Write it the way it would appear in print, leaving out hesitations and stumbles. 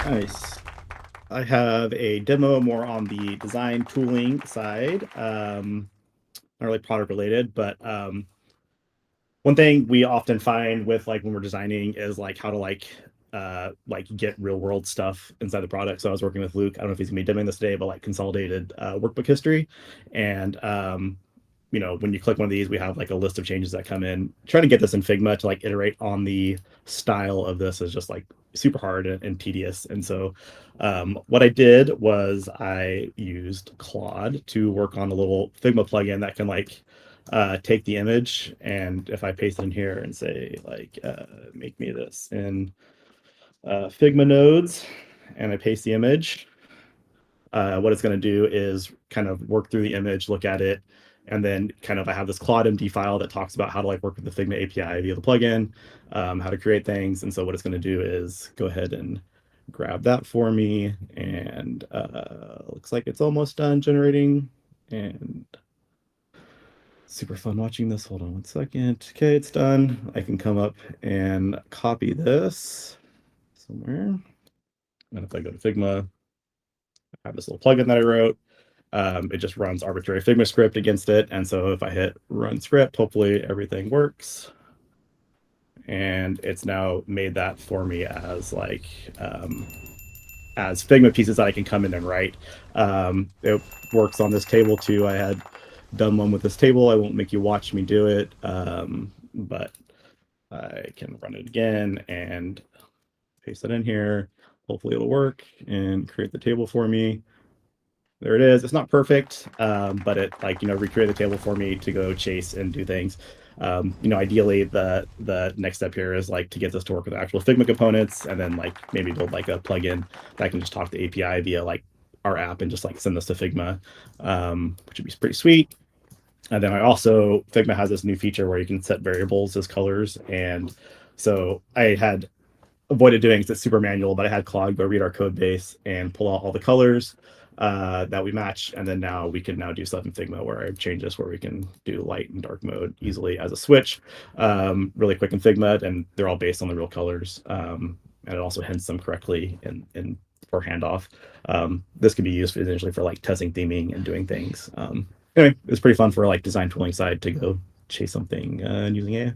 Nice. I have a demo more on the design tooling side. Not really product related, but one thing we often find with like when we're designing is like how to like get real world stuff inside the product. So I was working with Luke. I don't know if he's gonna be demoing this today, but like consolidated workbook history. And when you click one of these, we have like a list of changes that come in. Trying to get this in Figma to like iterate on the style of this is just like super hard and tedious. And so what I did was I used Claude to work on a little Figma plugin that can like take the image, and if I paste it in here and say like make me this in Figma nodes, and I paste the image, what it's going to do is kind of work through the image, look at it, and then kind of I have this Claude MD file that talks about how to like work with the Figma API via the plugin, how to create things. And so what it's going to do is go ahead and grab that for me, and looks like it's almost done generating, and super fun watching this. Hold on one second. Okay, it's done. I can come up and copy this somewhere. And if I go to Figma, I have this little plugin that I wrote. It just runs arbitrary Figma script against it. And so if I hit run script, hopefully everything works. And it's now made that for me as like as Figma pieces that I can come in and write. It works on this table too. I had done one with this table. I won't make you watch me do it, but I can run it again and paste it in here. Hopefully it'll work and create the table for me. There it is. It's not perfect, but it like, recreate the table for me to go chase and do things. Ideally the next step here is like to get this to work with actual Figma components, and then like maybe build like a plugin that can just talk to API via like our app and just like send this to Figma, which would be pretty sweet. And then Figma has this new feature where you can set variables as colors. And so I had avoided doing it's super manual, but I had Claude go read our code base and pull out all the colors that we match. And then now we can do stuff in Figma where I've changed this, where we can do light and dark mode easily as a switch, really quick in Figma, and they're all based on the real colors. And it also hints them correctly in for handoff. This can be used essentially for like testing theming and doing things. Anyway, it's pretty fun for like design tooling side to go chase something using AI.